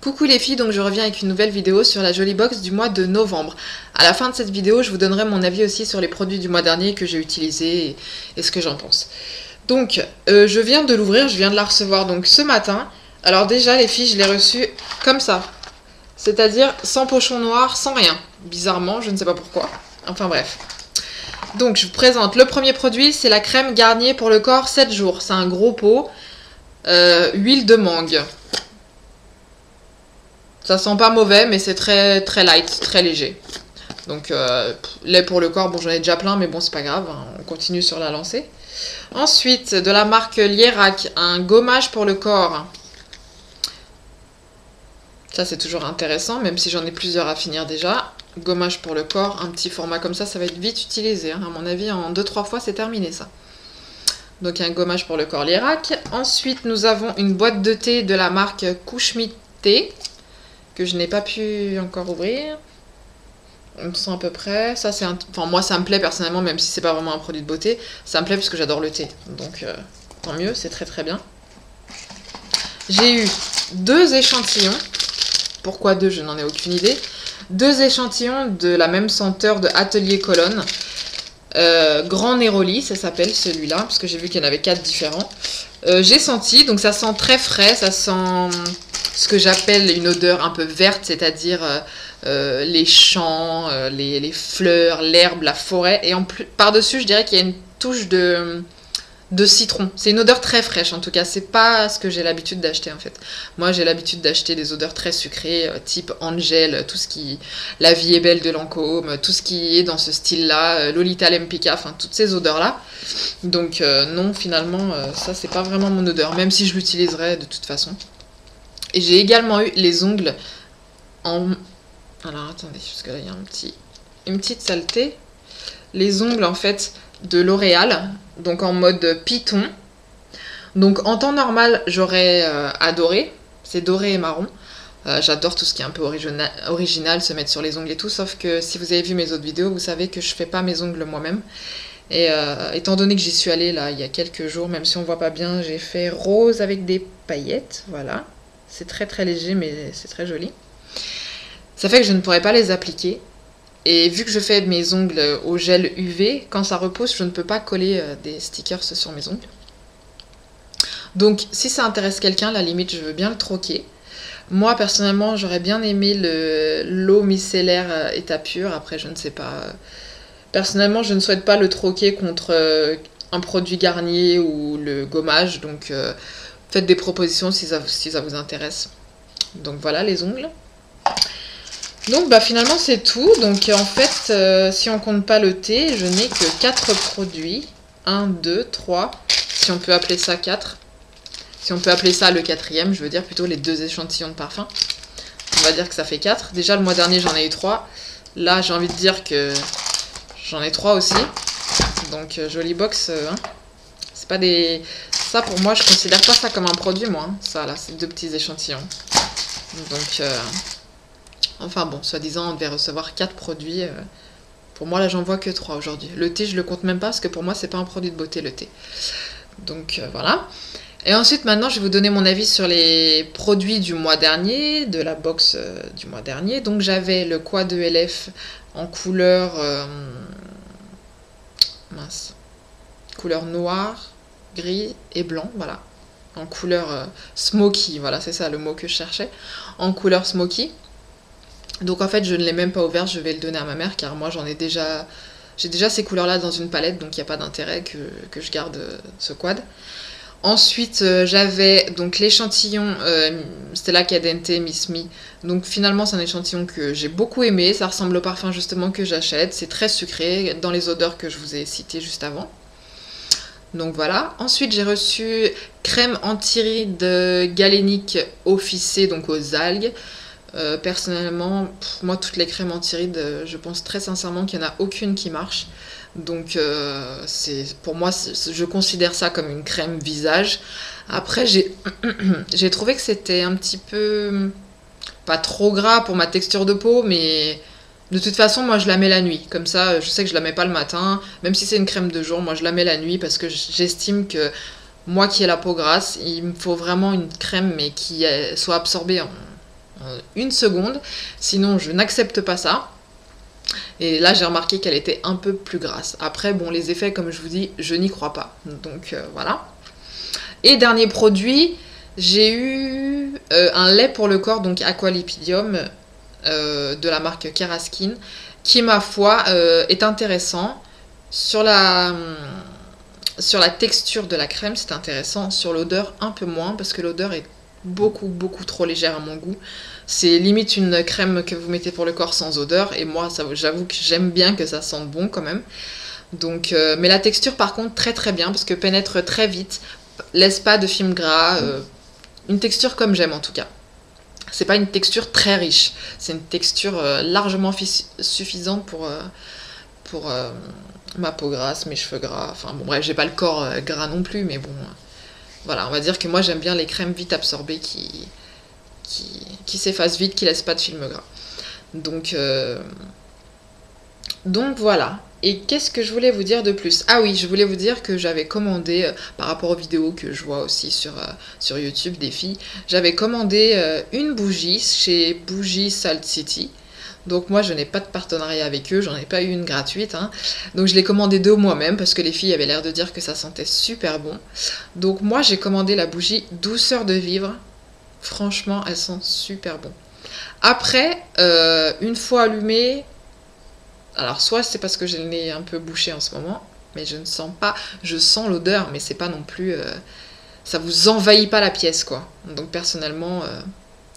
Coucou les filles, donc je reviens avec une nouvelle vidéo sur la Jolie Box du mois de novembre. À la fin de cette vidéo, je vous donnerai mon avis aussi sur les produits du mois dernier que j'ai utilisés et ce que j'en pense. Donc, je viens de l'ouvrir, je viens de la recevoir donc ce matin. Alors déjà les filles, je l'ai reçue comme ça. C'est-à-dire sans pochon noir, sans rien. Bizarrement, je ne sais pas pourquoi. Enfin bref. Donc je vous présente le premier produit, c'est la crème Garnier pour le corps 7 jours. C'est un gros pot, huile de mangue. Ça sent pas mauvais, mais c'est très light, très léger. Donc, lait pour le corps, bon, j'en ai déjà plein, mais bon, c'est pas grave, hein, on continue sur la lancée. Ensuite, de la marque Lierac, un gommage pour le corps. Ça, c'est toujours intéressant, même si j'en ai plusieurs à finir déjà. Gommage pour le corps, un petit format comme ça va être vite utilisé. Hein. À mon avis, en 2-3 fois, c'est terminé, ça. Donc, un gommage pour le corps Lierac. Ensuite, nous avons une boîte de thé de la marque Couche-Mi Thé, que je n'ai pas pu encore ouvrir. On sent à peu près. Ça, c'est enfin, moi, ça me plaît personnellement, même si c'est pas vraiment un produit de beauté. Ça me plaît parce que j'adore le thé. Donc, tant mieux, c'est très bien. J'ai eu 2 échantillons. Pourquoi 2? Je n'en ai aucune idée. 2 échantillons de la même senteur de Atelier Cologne. Grand Néroli, ça s'appelle celui-là, parce que j'ai vu qu'il y en avait 4 différents. J'ai senti, donc ça sent très frais, ça sent ce que j'appelle une odeur un peu verte, c'est-à-dire les champs, les fleurs, l'herbe, la forêt. Et en plus, par-dessus, je dirais qu'il y a une touche de citron. C'est une odeur très fraîche, en tout cas. C'est pas ce que j'ai l'habitude d'acheter, en fait. Moi, j'ai l'habitude d'acheter des odeurs très sucrées, type Angel, tout ce qui... La vie est belle de Lancôme, tout ce qui est dans ce style-là, Lolita Lempicka, enfin, toutes ces odeurs-là. Donc, non, finalement, ça, c'est pas vraiment mon odeur, même si je l'utiliserais de toute façon. Et j'ai également eu les ongles en... Alors, attendez, parce que là, il y a une petite saleté. Les ongles, en fait, de L'Oréal, donc en mode python. Donc, en temps normal, j'aurais adoré. C'est doré et marron. J'adore tout ce qui est un peu original, se mettre sur les ongles et tout. Sauf que si vous avez vu mes autres vidéos, vous savez que je fais pas mes ongles moi-même. Et étant donné que j'y suis allée, là, il y a quelques jours, même si on voit pas bien, j'ai fait rose avec des paillettes, voilà. C'est très léger, mais c'est très joli. Ça fait que je ne pourrais pas les appliquer. Et vu que je fais mes ongles au gel UV, quand ça repousse, je ne peux pas coller des stickers sur mes ongles. Donc, si ça intéresse quelqu'un, à la limite, je veux bien le troquer. Moi, personnellement, j'aurais bien aimé l'eau micellaire état pur. Après, je ne sais pas. Personnellement, je ne souhaite pas le troquer contre un produit Garnier ou le gommage. Donc, faites des propositions si ça vous intéresse. Donc voilà les ongles. Donc bah finalement c'est tout. Donc en fait, si on compte pas le thé, je n'ai que 4 produits. 1, 2, 3. Si on peut appeler ça 4. Si on peut appeler ça le 4e, je veux dire plutôt les 2 échantillons de parfum. On va dire que ça fait 4. Déjà le mois dernier j'en ai eu 3. Là j'ai envie de dire que j'en ai 3 aussi. Donc Jolie Box, hein. C'est pas des... Ça, pour moi, je considère pas ça comme un produit, moi. Hein. Ça, là, c'est 2 petits échantillons. Donc, enfin bon, soi-disant, on devait recevoir 4 produits. Pour moi, là, j'en vois que 3 aujourd'hui. Le thé, je le compte même pas, parce que pour moi, c'est pas un produit de beauté, le thé. Donc, voilà. Et ensuite, maintenant, je vais vous donner mon avis sur les produits du mois dernier, de la box du mois dernier. Donc, j'avais le Quad de LF en couleur... mince. Couleur noire, gris et blanc, voilà. En couleur smoky, voilà, c'est ça le mot que je cherchais. En couleur smoky. Donc en fait, je ne l'ai même pas ouvert, je vais le donner à ma mère, car moi j'ai déjà ces couleurs-là dans une palette, donc il n'y a pas d'intérêt que je garde ce quad. Ensuite, j'avais donc l'échantillon Stella Cadente Miss Me. Donc finalement, c'est un échantillon que j'ai beaucoup aimé. Ça ressemble au parfum justement que j'achète. C'est très sucré, dans les odeurs que je vous ai citées juste avant. Donc voilà. Ensuite, j'ai reçu crème anti-rides galénique officée, donc aux algues. Personnellement, moi, toutes les crèmes anti-rides, je pense très sincèrement qu'il n'y en a aucune qui marche. Donc, pour moi, je considère ça comme une crème visage. Après, j'ai trouvé que c'était un petit peu... pas trop gras pour ma texture de peau, mais... De toute façon, moi je la mets la nuit, comme ça je sais que je la mets pas le matin, même si c'est une crème de jour, moi je la mets la nuit parce que j'estime que moi qui ai la peau grasse, il me faut vraiment une crème mais qui soit absorbée une seconde, sinon je n'accepte pas ça. Et là j'ai remarqué qu'elle était un peu plus grasse. Après bon, les effets comme je vous dis, je n'y crois pas, donc voilà. Et dernier produit, j'ai eu un lait pour le corps, donc Aqualipidium, de la marque Keraskin, qui ma foi est intéressant. Sur la texture de la crème, c'est intéressant. Sur l'odeur, un peu moins, parce que l'odeur est beaucoup trop légère à mon goût. C'est limite une crème que vous mettez pour le corps sans odeur, et moi j'avoue que j'aime bien que ça sente bon quand même. Donc, mais la texture par contre très bien, parce que pénètre très vite, laisse pas de film gras, une texture comme j'aime en tout cas. C'est pas une texture très riche, c'est une texture largement suffisante pour ma peau grasse, mes cheveux gras, enfin bon bref, j'ai pas le corps gras non plus, mais bon, voilà, on va dire que moi j'aime bien les crèmes vite absorbées qui s'effacent vite, qui laissent pas de film gras. Donc voilà. Et qu'est-ce que je voulais vous dire de plus? Ah oui, je voulais vous dire que j'avais commandé, par rapport aux vidéos que je vois aussi sur YouTube des filles, j'avais commandé une bougie chez Bougie Salt City. Donc moi je n'ai pas de partenariat avec eux, j'en ai pas eu une gratuite, hein. Donc je l'ai commandé 2 moi-même parce que les filles avaient l'air de dire que ça sentait super bon. Donc moi j'ai commandé la bougie Douceur de vivre. Franchement, elle sent super bon. Après, une fois allumée, alors soit c'est parce que j'ai le nez un peu bouché en ce moment, mais je ne sens pas, je sens l'odeur, mais c'est pas non plus, ça vous envahit pas la pièce quoi. Donc personnellement,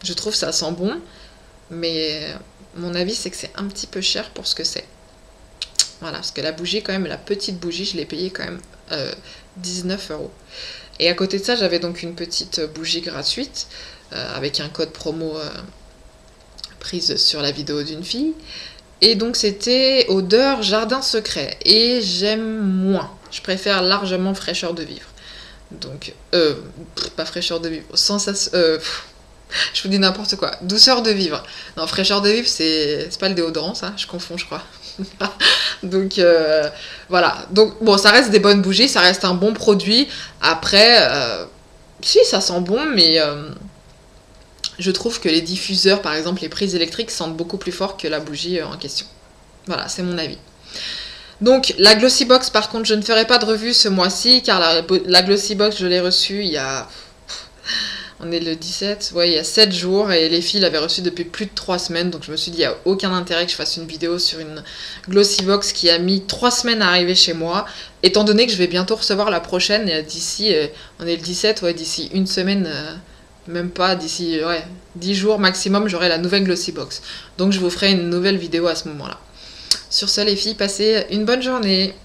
je trouve ça sent bon, mais mon avis c'est que c'est un petit peu cher pour ce que c'est. Voilà, parce que la bougie quand même, la petite bougie, je l'ai payée quand même 19 €. Et à côté de ça, j'avais donc une petite bougie gratuite, avec un code promo prise sur la vidéo d'une fille. Et donc c'était odeur jardin secret. Et j'aime moins. Je préfère largement fraîcheur de vivre. Donc, pas fraîcheur de vivre, sensation... je vous dis n'importe quoi. Douceur de vivre. Non, fraîcheur de vivre, c'est pas le déodorant, ça. Je confonds, je crois. Donc, voilà. Donc, bon, ça reste des bonnes bougies, ça reste un bon produit. Après, si, ça sent bon, mais... je trouve que les diffuseurs, par exemple les prises électriques, sentent beaucoup plus fort que la bougie en question. Voilà, c'est mon avis. Donc la Glossybox, par contre, je ne ferai pas de revue ce mois-ci, car la Glossybox, je l'ai reçue il y a... On est le 17, ouais, il y a 7 jours, et les filles l'avaient reçue depuis plus de 3 semaines, donc je me suis dit, il n'y a aucun intérêt que je fasse une vidéo sur une Glossybox qui a mis 3 semaines à arriver chez moi, étant donné que je vais bientôt recevoir la prochaine, d'ici, on est le 17, ouais, d'ici une semaine... même pas, d'ici 10 jours maximum, j'aurai la nouvelle Glossybox. Donc je vous ferai une nouvelle vidéo à ce moment-là. Sur ce les filles, passez une bonne journée.